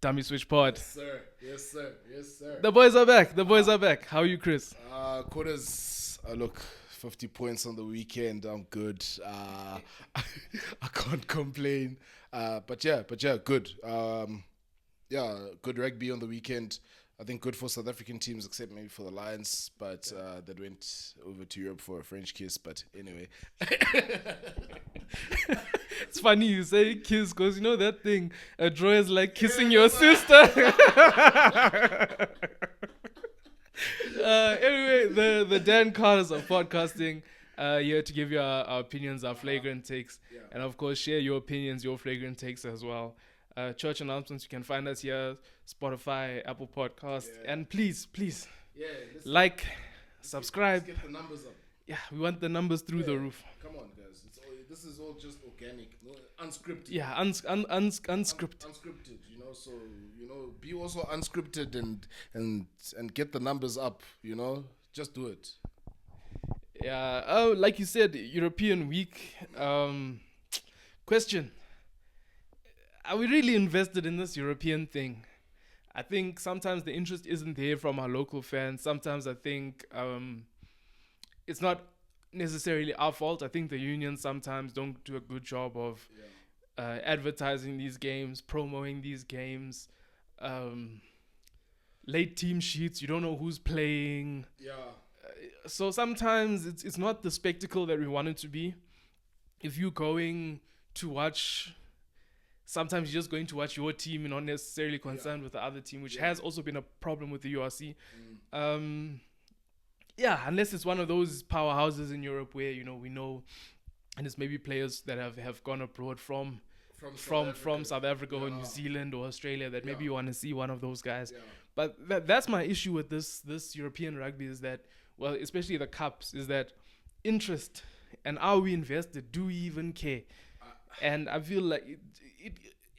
Dummy Switch Pod. Yes, sir. Yes, sir. Yes, sir. The boys are back. The boys are back. How are you, Chris? Quarters. Look, 50 points on the weekend. I'm good. I can't complain. But yeah, good. Good rugby on the weekend. I think good for South African teams, except maybe for the Lions. But that went over to Europe for a French kiss. But anyway. It's funny you say kiss because you know that thing. A draw is like kissing your sister. Anyway, the Dan Carters of podcasting here to give you our opinions, our flagrant takes, and of course share your opinions, your flagrant takes as well. Church announcements, you can find us here, Spotify, Apple Podcasts, and please, like, subscribe. Let's get the numbers up. Yeah, we want the numbers through the roof. Come on, guys. This is all just organic, no, unscripted. Yeah, unscripted. Unscripted, so, be also unscripted and get the numbers up, just do it. Yeah, like you said, European week. Question. Are we really invested in this European thing? I think sometimes the interest isn't there from our local fans. Sometimes I think it's not necessarily our fault. I think the unions sometimes don't do a good job of advertising these games, promoting these games. Late team sheets, you don't know who's playing. So sometimes it's not the spectacle that we want it to be. If you're going to watch, sometimes you're just going to watch your team, you're not necessarily concerned with the other team, which has also been a problem with the URC. Unless it's one of those powerhouses in Europe where, we know, and it's maybe players that have gone abroad from South Africa or New Zealand or Australia that maybe you want to see one of those guys. But that's my issue with this European rugby is that, well, especially the cups, is that interest and are we invested? Do we even care? And I feel like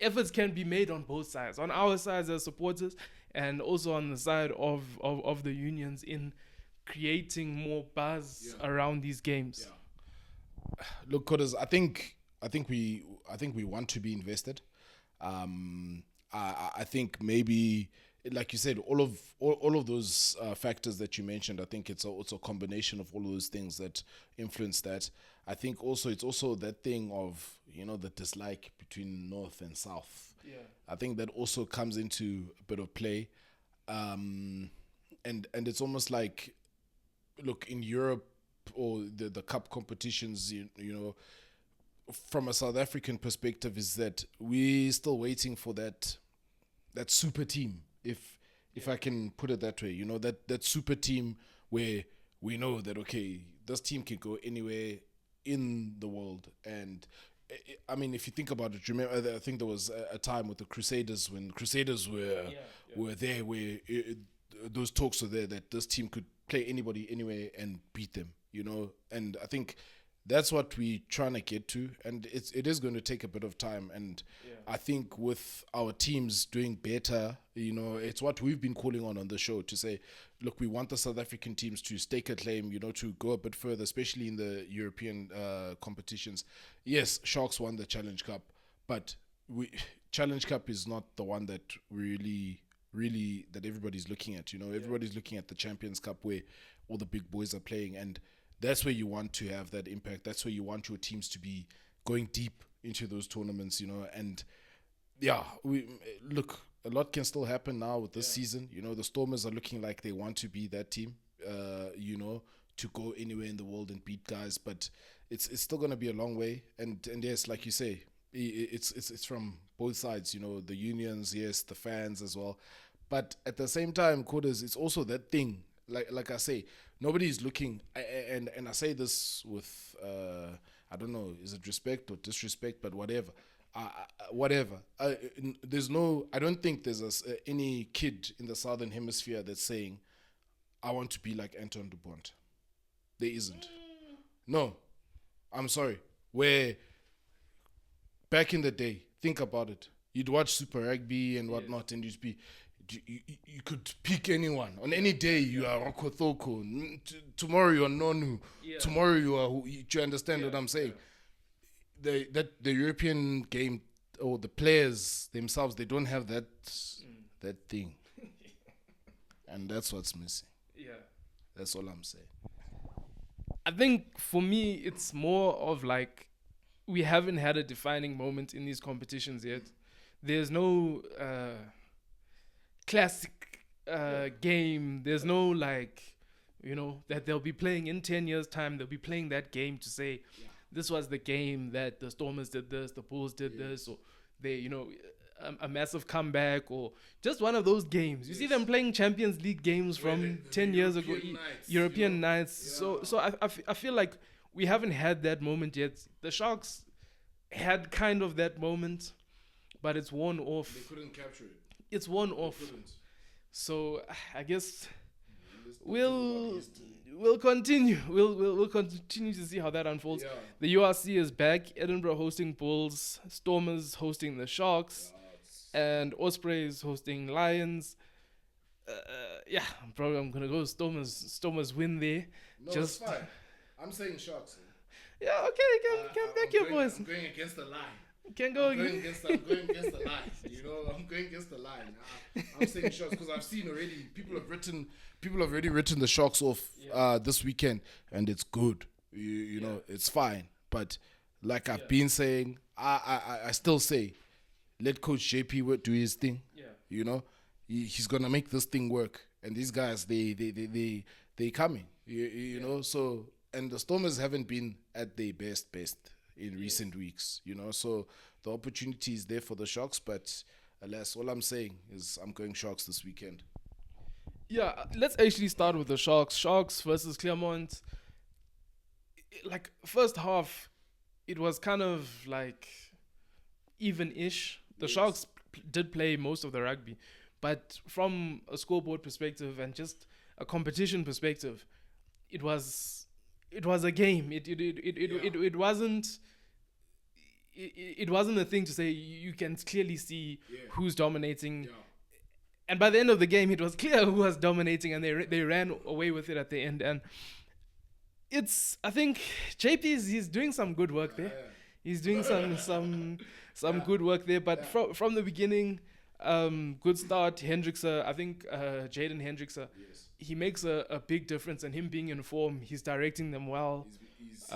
efforts can be made on both sides, on our sides as supporters and also on the side of the unions in creating more buzz around these games. Look, Coders, I think we want to be invested. I think maybe, like you said, all of those factors that you mentioned. I think it's also a combination of all of those things that influence that. I think also it's also that thing of the dislike between North and South. I think that also comes into a bit of play, and it's almost like, look, in Europe or the cup competitions, from a South African perspective, is that we're still waiting for that super team, if I can put it that way. That super team where we know that, okay, this team can go anywhere in the world. And I mean, if you think about it, remember, I think there was a time with the Crusaders when Crusaders were there, where those talks were there that this team could play anybody anywhere and beat them, and I think that's what we're trying to get to, and it is going to take a bit of time. And I think with our teams doing better, it's what we've been calling on the show to say, look, we want the South African teams to stake a claim, to go a bit further, especially in the European competitions. Yes, Sharks won the Challenge Cup, but Challenge Cup is not the one that really that everybody's looking at. Everybody's looking at the Champions Cup where all the big boys are playing, and that's where you want to have that impact. That's where you want your teams to be going deep into those tournaments, and look, a lot can still happen now with this season. The Stormers are looking like they want to be that team, to go anywhere in the world and beat guys, but it's still going to be a long way. And yes, like you say, it's from both sides, the unions, yes, the fans as well. But at the same time, Quarters, it's also that thing, like I say, nobody's looking, and I say this with, I don't know, is it respect or disrespect, but whatever. There's no, I don't think there's any kid in the Southern Hemisphere that's saying, I want to be like Anton Dupont. There isn't. No, I'm sorry. Where back in the day, think about it. You'd watch Super Rugby and whatnot, and you could pick anyone. On any day, you are Rokothoko. Tomorrow, you are Nonu. Tomorrow, you are... Do you understand what I'm saying? The European game or the players themselves, they don't have that thing, and that's what's missing. Yeah. That's all I'm saying. I think for me, it's more of like we haven't had a defining moment in these competitions yet. There's no classic game. There's no like, that they'll be playing in 10 years' time. They'll be playing that game to say, this was the game that the Stormers did this, the Bulls did this, or they, a massive comeback, or just one of those games. You see them playing Champions League games from 10 years ago, European nights. Yeah. So I feel like we haven't had that moment yet. The Sharks had kind of that moment, but it's worn off. They couldn't capture it. It's worn off. So I guess we'll continue. We'll continue to see how that unfolds. Yeah. The URC is back. Edinburgh hosting Bulls, Stormers hosting the Sharks, and Ospreys hosting Lions. I'm gonna go Stormers. Stormers win there. No, it's fine. I'm saying Sharks. Yeah, okay. Can back your boys. I'm going against the line. I'm going against the line. I'm going against the line. I'm saying Sharks because I've seen already. People have already written the Sharks off this weekend, and it's good. You know, it's fine. But like I've been saying, I still say, let Coach JP do his thing. Yeah. You know, he's gonna make this thing work. And these guys, they coming. You know, so and the Stormers haven't been at their best in recent weeks. You know, so the opportunity is there for the Sharks. But alas, all I'm saying is I'm going Sharks this weekend. Yeah, let's actually start with the Sharks. Sharks versus Clermont. Like, first half, it was kind of like even-ish. The Sharks did play most of the rugby. But from a scoreboard perspective and just a competition perspective, it was a game. It wasn't a thing to say you can clearly see who's dominating. Yeah. And by the end of the game, it was clear who was dominating, and they ran away with it at the end. And I think JP he's doing some good work there. He's doing some good work there. But from the beginning, good start. Hendrickse, I think Jaden Hendrickse, he makes a big difference. And him being in form, he's directing them well. He's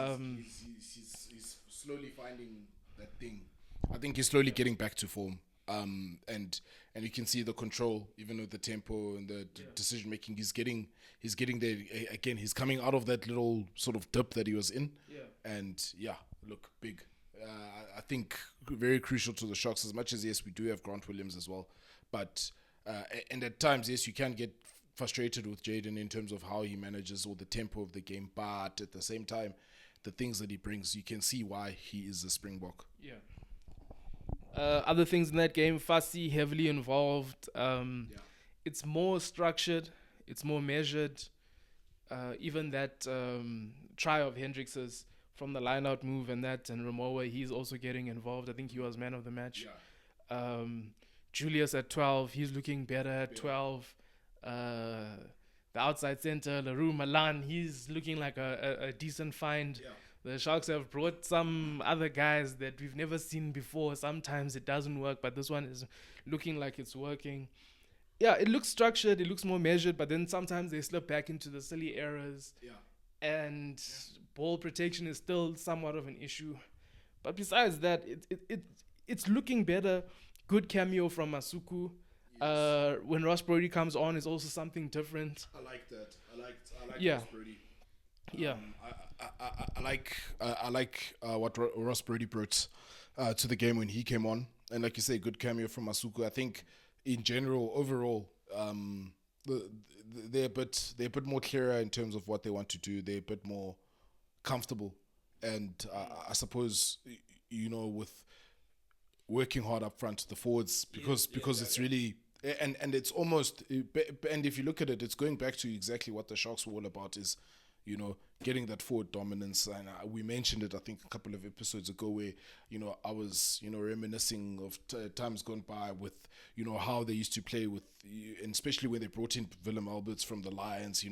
slowly finding that thing. I think he's slowly getting back to form. And you can see the control, even with the tempo and the decision making. He's getting there again. He's coming out of that little sort of dip that he was in. Yeah. And look, big. I think very crucial to the Sharks. As much as yes, we do have Grant Williams as well, but and at times yes, you can get frustrated with Jaden in terms of how he manages or the tempo of the game. But at the same time, the things that he brings, you can see why he is a Springbok. Yeah. Other things in that game, Fassi heavily involved. It's more structured. It's more measured. Even that try of Hendrick's from the line-out move and Ramoa, he's also getting involved. I think he was man of the match. Yeah. Julius at 12, he's looking better at 12. The outside center, LaRue Malan, he's looking like a decent find. Yeah. The Sharks have brought some other guys that we've never seen before. Sometimes it doesn't work, but this one is looking like it's working. Yeah, it looks structured, it looks more measured, but then sometimes they slip back into the silly errors. Yeah. And ball protection is still somewhat of an issue. But besides that, it's looking better. Good cameo from Masuku. Yes. When Ross Brody comes on, is also something different. I like that. I like Ross Brody. I like what Ross Brody brought to the game when he came on, and like you say, good cameo from Masuku. I think in general, overall, they're a bit more clearer in terms of what they want to do. They're a bit more comfortable, and I suppose with working hard up front, the forwards because it's really. And it's almost, and if you look at it, it's going back to exactly what the Sharks were all about is, getting that forward dominance. And we mentioned it, I think, a couple of episodes ago where, I was, reminiscing of times gone by with, how they used to play with, and especially when they brought in Willem Alberts from the Lions,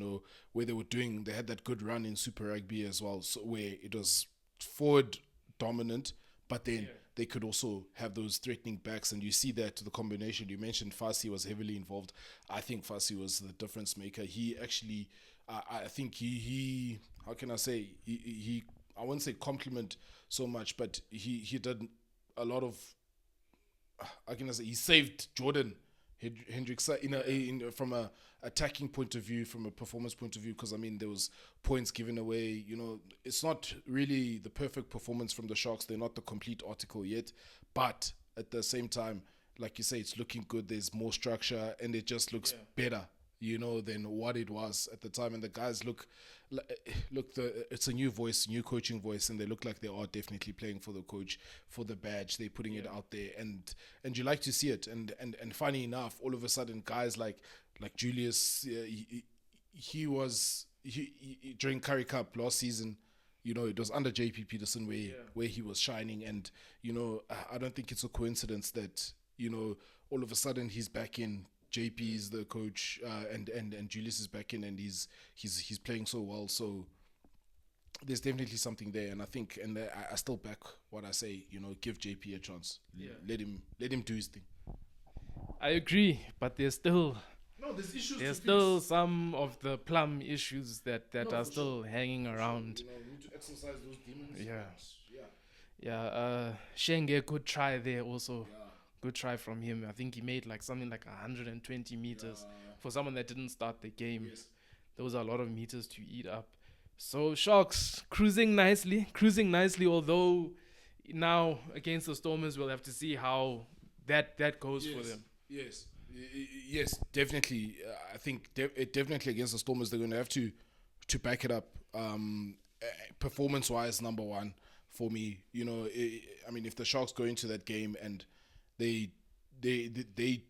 where they had that good run in Super Rugby as well, so where it was forward dominant, but then they could also have those threatening backs. And you see that the combination. You mentioned Fassi was heavily involved. I think Fassi was the difference maker. He actually, I think he how can I say, he I wouldn't say compliment so much, but he did a lot of, how can I say, he saved Jordan Hendricks from a attacking point of view, from a performance point of view, because I mean there was points given away. It's not really the perfect performance from the Sharks. They're not the complete article yet, but at the same time, like you say, it's looking good. There's more structure, and it just looks better, than what it was at the time. And the guys look, it's a new voice, new coaching voice, and they look like they are definitely playing for the coach, for the badge. They're putting it out there, and you like to see it. And funny enough, all of a sudden, guys like Julius, he during Currie Cup last season. It was under JP Peterson where he was shining, and I don't think it's a coincidence that all of a sudden he's back in. JP is the coach, and Julius is back in, and he's playing so well. So there's definitely something there, and I think, and I still back what I say. Give JP a chance. Yeah. Let him do his thing. I agree, but there's still there's issues. There's still some of the plum issues that are still hanging around. We need to exercise those demons. Shenge could try there also. Yeah. Good try from him. I think he made something like 120 meters for someone that didn't start the game. Yes. Those are a lot of meters to eat up. So Sharks cruising nicely. Although now against the Stormers, we'll have to see how that goes for them. Yes, definitely. I think definitely against the Stormers, they're going to have to back it up. Performance-wise, number one for me. I mean, if the Sharks go into that game and they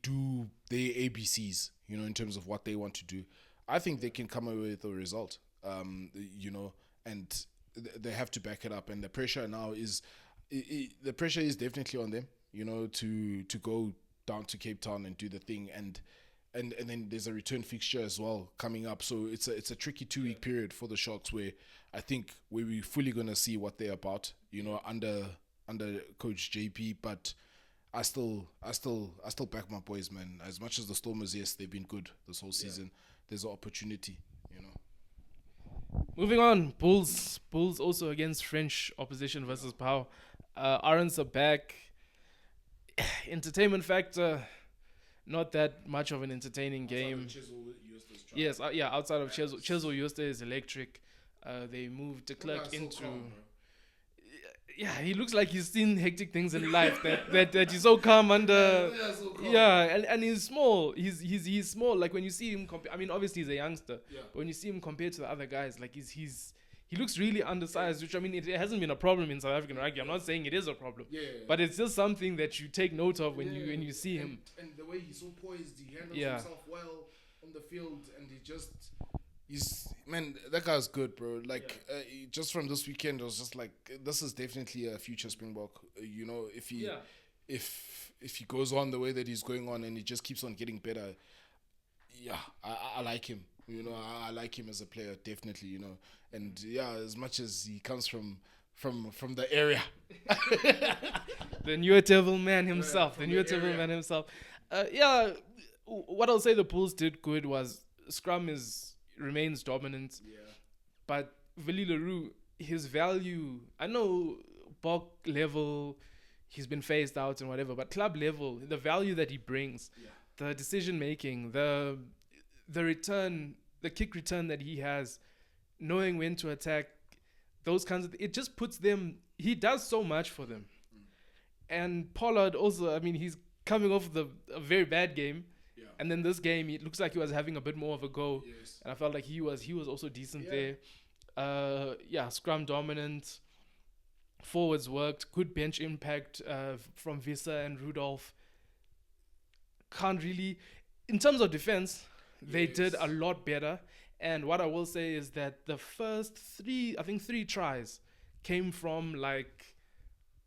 do their ABCs, in terms of what they want to do, I think they can come away with a result. And they have to back it up. And the pressure now is definitely on them, to go down to Cape Town and do the thing. And then there's a return fixture as well coming up. So it's a tricky 2-week period for the Sharks, where I think we're fully going to see what they're about, under Coach JP. But I still back my boys, man. As much as the Stormers, yes, they've been good this whole season. There's an opportunity, Moving on, Bulls also against French opposition versus Pau. Arons are back. Entertainment factor, not that much of an entertaining game. Yes, outside of Chesil Yuste is electric. They moved de Klerk into... he looks like he's seen hectic things in life that he's so calm under. And he's small. He's small. Like when you see him I mean, obviously he's a youngster, but when you see him compared to the other guys, like he looks really undersized. Which, I mean, it hasn't been a problem in South African rugby. I'm not saying it is a problem, but it's just something that you take note of when you see him. And the way he's so poised, he handles himself well on the field, and that guy's good, bro. Just from this weekend, I was just like, this is definitely a future Springbok. If he goes on the way that he's going on, and he just keeps on getting better, I like him. I like him as a player, definitely. And as much as he comes from the area, the Newer Devil man himself, what I'll say the Bulls did good was scrum remains dominant, but Willie Leroux, his value, I know Bok level, he's been phased out and whatever, but club level, the value that he brings, the decision making, the return, the kick return that he has, knowing when to attack, those kinds of it just puts them, he does so much for them. And Pollard also, I mean, he's coming off a very bad game. And then this game, it looks like he was having a bit more of a go. Yes. And I felt like he was also decent there. Scrum dominant. Forwards worked. Good bench impact from Visa and Rudolph. Can't really... In terms of defense, they did a lot better. And what I will say is that the first three tries came from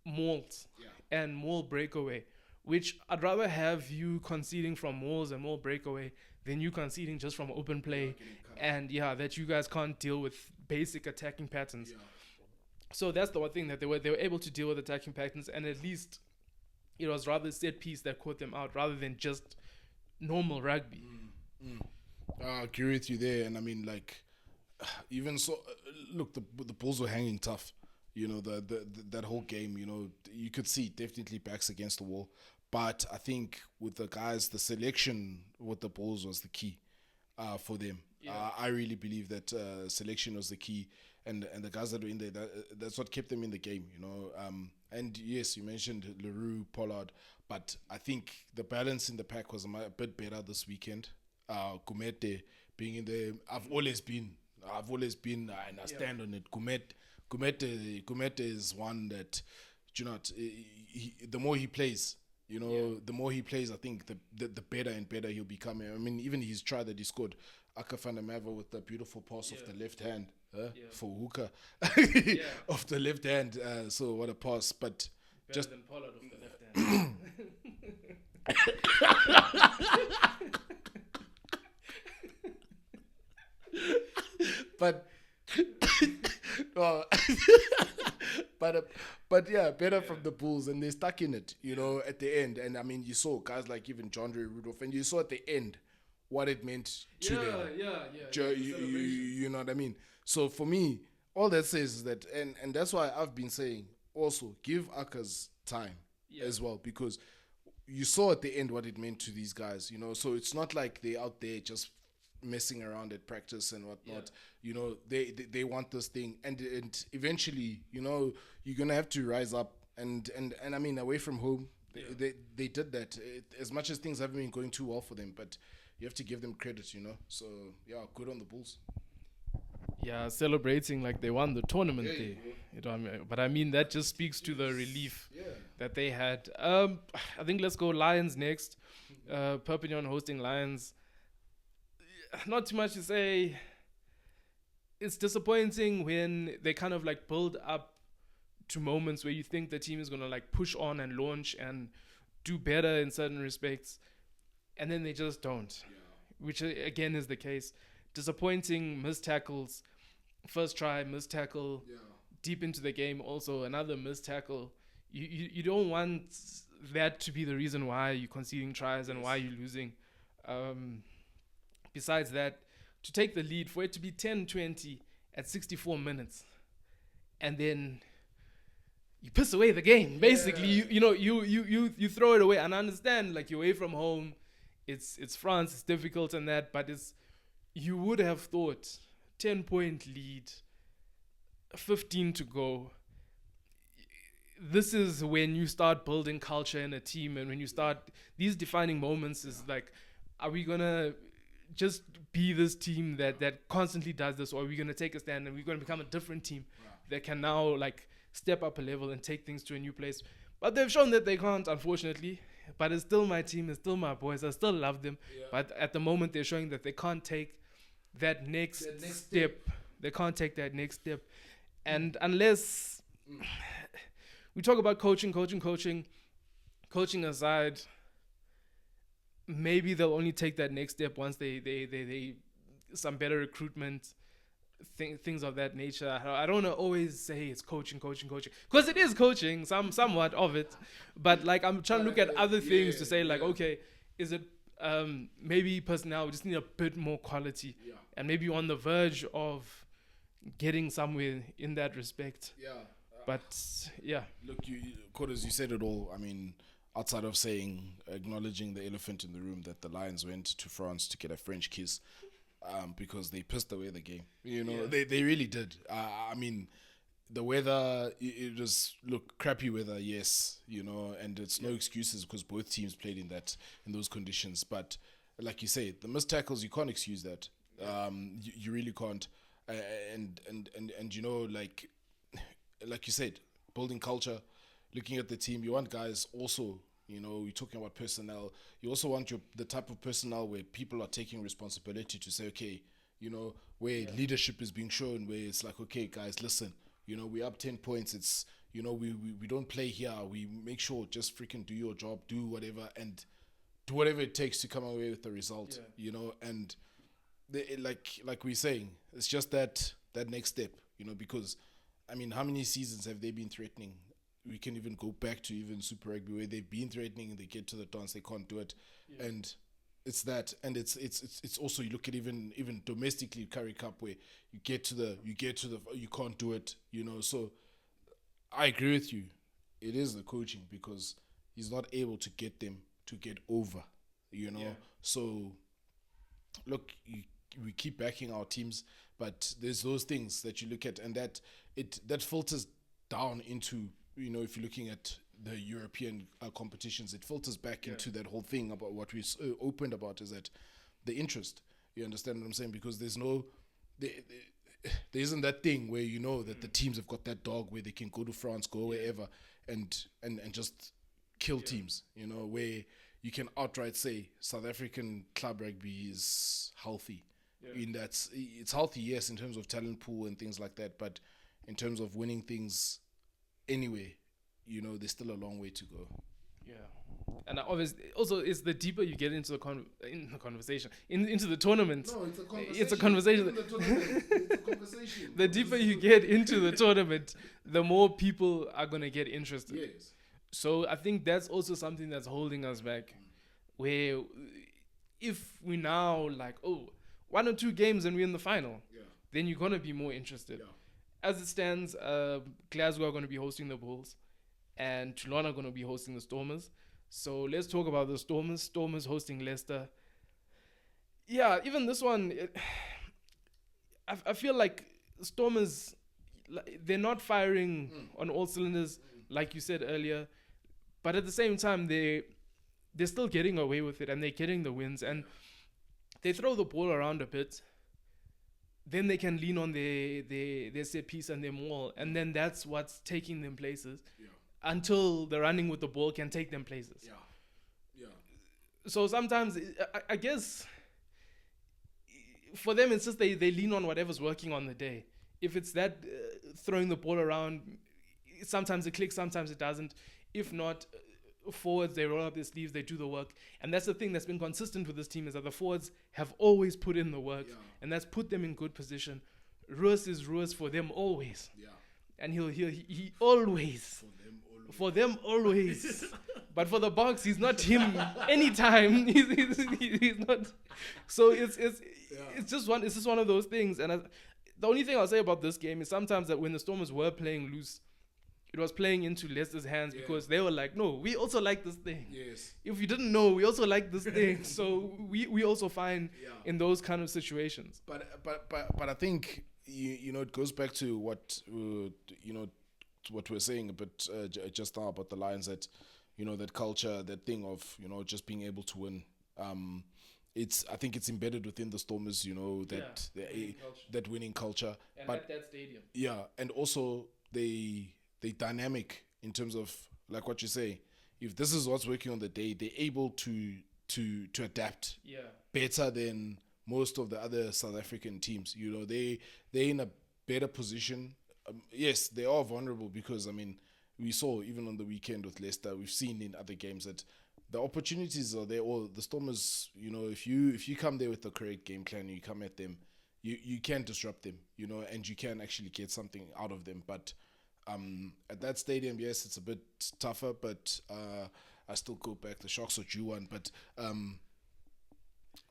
mauls and maul breakaway, which I'd rather have you conceding from mauls and maul breakaway than you conceding just from open play, and that you guys can't deal with basic attacking patterns. So that's the one thing that they were able to deal with attacking patterns, and at least it was rather set piece that caught them out rather than just normal rugby. I agree with you there, and I mean, like, even so, look, the Bulls were hanging tough. You know, that whole game. You know, you could see definitely backs against the wall. But I think with the guys, the selection with the Bulls was the key for them. Yeah. I really believe that selection was the key, and the guys that were in there, that's what kept them in the game. You know, and yes, you mentioned Leroux, Pollard, but I think the balance in the pack was a bit better this weekend. Kumete being in there, I've always been, and I stand on it. Kumete is one that, you know, the more he plays, you know, the more he plays, I think the better and better he'll become. I mean, even his try that he scored, Akafana Mava with the beautiful pass of the left hand for Hooker of the left hand. So what a pass! But Better just than Pollard of the left hand. but well, but yeah, better from the Bulls, and they stuck in it, you know, at the end. And I mean, you saw guys like even John Ray Rudolph, and you saw at the end what it meant to them. You know what I mean? So for me, all that says is that, and that's why I've been saying also give Akas time as well, because you saw at the end what it meant to these guys, you know. So it's not like they're out there just messing around at practice and whatnot. You know, they want this thing, and eventually, you know, you're gonna have to rise up. And I mean, away from home, they did that. As much as things haven't been going too well for them, but you have to give them credit, you know. So yeah, good on the Bulls. Yeah, celebrating like they won the tournament there. You know what I mean? But I mean, that just speaks to the relief that they had. I think let's go Lions next. Perpignan hosting Lions. Not too much to say. It's disappointing when they kind of like build up to moments where you think the team is going to like push on and launch and do better in certain respects, and then they just don't, which again is the case. Disappointing missed tackles, first try missed tackle, deep into the game also another missed tackle. You don't want that to be the reason why you're conceding tries and why you're losing. Besides that, to take the lead, for it to be 10-20 at 64 minutes, and then you piss away the game. Basically, you throw it away. And I understand, like, you're away from home, it's France, it's difficult and that, but you would have thought 10-point lead, 15 to go. This is when you start building culture in a team, and when you start these defining moments is like, are we gonna just be this team that constantly does this, or are we gonna take a stand and we're gonna become a different team that can now like step up a level and take things to a new place? But they've shown that they can't, unfortunately. But it's still my team, it's still my boys, I still love them. But at the moment they're showing that they can't take that next step. They can't take that next step. And unless we talk about coaching aside, maybe they'll only take that next step once they some better recruitment, things of that nature. I don't want to always say it's coaching, because it is coaching, somewhat of it. But like, I'm trying to look at other things to say like, okay, is it maybe personnel? We just need a bit more quality, and maybe on the verge of getting somewhere in that respect. But look, Quarters, you said it all. I mean, outside of acknowledging the elephant in the room that the Lions went to France to get a French kiss, because they pissed away the game. You know, they really did. I mean, the weather, it was, crappy weather, yes, you know, and it's no excuses because both teams played in those conditions. But like you say, the missed tackles, you can't excuse that. You really can't. And you know, like you said, building culture, looking at the team, you want guys also, you know, you're talking about personnel. You also want the type of personnel where people are taking responsibility to say, okay, you know, where leadership is being shown, where it's like, okay, guys, listen, you know, we're up 10 points. It's, you know, we don't play here. We make sure just freaking do your job, do whatever, and do whatever it takes to come away with the result, you know. And like we're saying, it's just that next step, you know, because I mean, how many seasons have they been threatening? We can even go back to even Super Rugby where they've been threatening and they get to the dance, they can't do it. Yeah. And it's that, and it's also, you look at even domestically Currie Cup where you get to the you can't do it, So I agree with you. It is the coaching because he's not able to get them to get over, Yeah. So look, we keep backing our teams, but there's those things that you look at, and that filters down into, if you're looking at the European competitions, it filters back into that whole thing about what we opened about, is that the interest. You understand what I'm saying? Because there isn't that thing where that the teams have got that dog where they can go to France, go wherever, and just kill teams. Where you can outright say South African club rugby is healthy. Yeah. In that it's healthy, yes, in terms of talent pool and things like that, but in terms of winning things anyway, there's still a long way to go. Yeah, and obviously, also, it's the deeper you get into the conversation, into the tournament. No, it's a conversation. The deeper you get into the tournament, the more people are gonna get interested. Yes. So I think that's also something that's holding us back. Where if we now 1 or 2 games and we're in the final, then you're gonna be more interested. Yeah. As it stands, Glasgow are going to be hosting the Bulls, and Toulon are going to be hosting the Stormers. So let's talk about the Stormers. Stormers hosting Leicester. Yeah, even this one, I feel like Stormers, they're not firing on all cylinders, like you said earlier. But at the same time, they're still getting away with it, and they're getting the wins. And they throw the ball around a bit. Then they can lean on their set piece and their maul, and then that's what's taking them places until the running with the ball can take them places. Yeah. So sometimes, I guess, for them, it's just they lean on whatever's working on the day. If it's that throwing the ball around, sometimes it clicks, sometimes it doesn't. If not, forwards, they roll up their sleeves, they do the work. And that's the thing that's been consistent with this team, is that the forwards have always put in the work, and that's put them in good position. Roos is Roos for them always. Yeah. And he always for them always. But for the Boks, he's not him anytime. He's not. So it's just one of those things. And the only thing I'll say about this game is sometimes that when the Stormers were playing loose, it was playing into Leicester's hands because they were like, no, we also like this thing. Yes. If you didn't know, we also like this thing. So we also find in those kind of situations. But I think it goes back to what what we're saying a bit just now about the Lions, that that culture, that thing of just being able to win. I think it's embedded within the Stormers, that winning culture. And but at that stadium. Yeah, and also they dynamic in terms of, like what you say, if this is what's working on the day, they're able to adapt better than most of the other South African teams. They're in a better position. Yes, they are vulnerable because, we saw even on the weekend with Leicester, we've seen in other games that the opportunities are there. Or the Stormers, if you come there with the correct game plan, you come at them, you can disrupt them, and you can actually get something out of them. But at that stadium, yes, it's a bit tougher, but I still go back. The Sharks are due one, but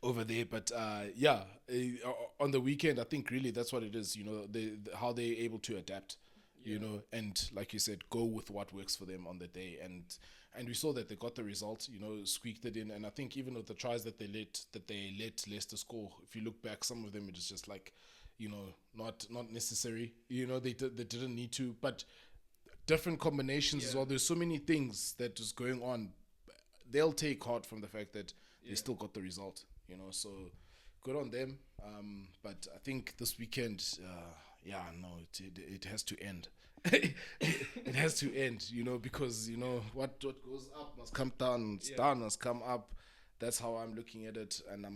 over there. But on the weekend, I think really that's what it is. How they're able to adapt. And like you said, go with what works for them on the day. And we saw that they got the result. Squeaked it in. And I think even with the tries that they let Leicester score, if you look back, some of them it was just like, not necessary. They didn't need to, but different combinations as well. There's so many things that is going on. They'll take heart from the fact that they still got the result. So good on them. But I think this weekend, it has to end. It has to end. Because what goes up must come down. Down must come up. That's how I'm looking at it, and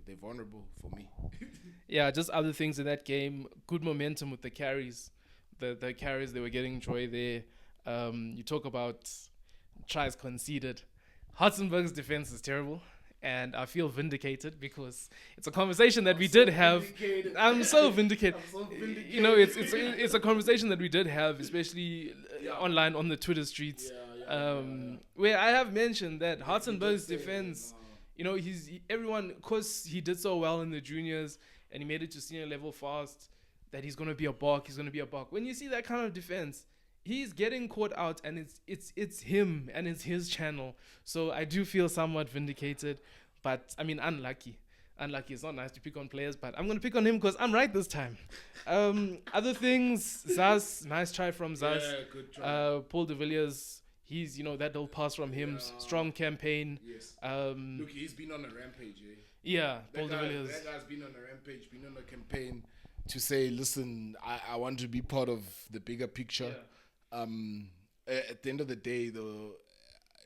they're vulnerable for me. Just other things in that game. Good momentum with the carries. The carries, they were getting joy there. You talk about tries conceded. Hartzenberg's defense is terrible. And I feel vindicated because it's a conversation that we did have. I'm so vindicated. You know, it's a conversation that we did have, especially online on the Twitter streets, where I have mentioned that Hartenberg's defense, you know, everyone, because he did so well in the juniors and he made it to senior level fast, that he's going to be a buck. When you see that kind of defense, he's getting caught out, and it's him, and it's his channel. So I do feel somewhat vindicated, but I mean, unlucky. It's not nice to pick on players, but I'm going to pick on him because I'm right this time. Other things, Zaz, nice try from Zaz. Yeah, good try. Paul de Villiers, he's, you know, that little pass from him, strong campaign. Yes. Look, he's been on a rampage, eh? Yeah, Paul de Villiers. That guy's been on a rampage, been on a campaign to say, listen, I want to be part of the bigger picture. Yeah. At the end of the day, though,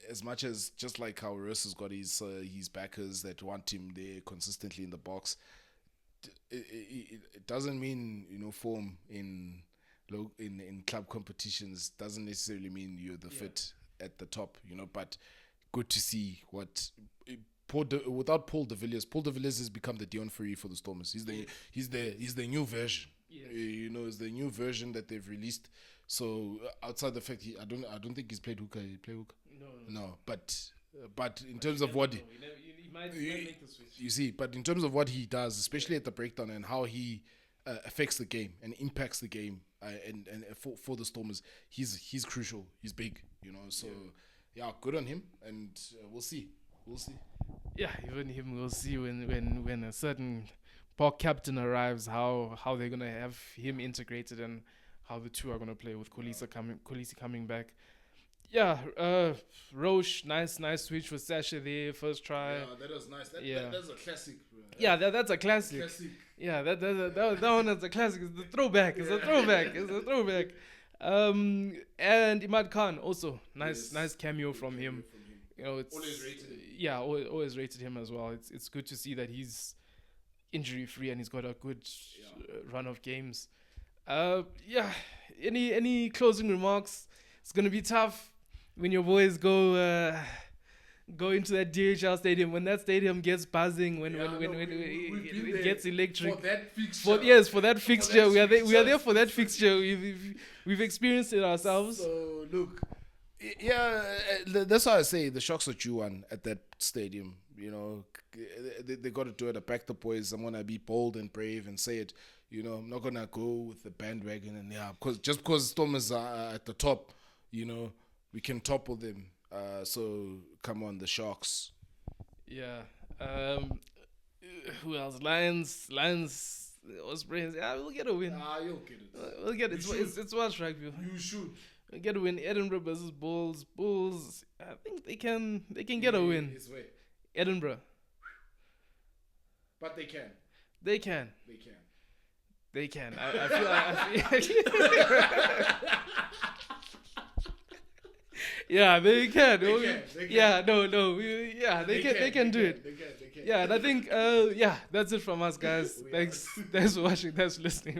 as much as just like how Russ has got his backers that want him there consistently in the box, it doesn't mean, you know, form in club competitions doesn't necessarily mean you're the fit at the top, you know. But good to see what without Paul de Villiers has become the Dion Fury for the Stormers. He's the new version. Yes. You know, it's the new version that they've released. So outside the fact I don't think he's played hooker. He played hooker. No. But in terms of what he might make the switch. You see, but in terms of what he does, especially at the breakdown and how he affects the game and impacts the game, and for the Stormers, he's crucial. He's big, you know. So yeah, good on him, and we'll see. Yeah, even him, we'll see when a certain park captain arrives, how they're gonna have him integrated and how the two are gonna play with Kolisi coming back. Yeah, Roche, nice switch for Sasha there, first try. Yeah, that was nice. That's a classic. Bro. Yeah, that's a classic. Yeah, that one is a classic. It's the throwback. It's a throwback. And Imad Khan also nice cameo from him. You know, it's always rated him. Yeah, always rated him as well. It's good to see that he's injury free and he's got a good run of games. Any closing remarks? It's gonna be tough when your boys go into that DHL stadium, when that stadium gets buzzing, when it gets electric. For that fixture, we are there for that fixture. We've experienced it ourselves. So look, that's why I say the shocks are due on at that stadium. You know, they got to do it. I back the boys. I'm gonna be bold and brave and say it. You know, I'm not gonna go with the bandwagon and because Stormers are at the top, you know, we can topple them. So come on, the Sharks. Yeah. Who else? Lions. Ospreys. Yeah, we'll get a win. You'll get it. We'll get it. It's Welsh rugby. You should. We'll get a win. Edinburgh versus Bulls. Bulls. I think they can get a win. His way. Edinburgh. But they can. They can. I feel. Yeah, they can. Yeah, no. They can do it. They can. Yeah, and I think, that's it from us, guys. Thanks for watching. Thanks for listening.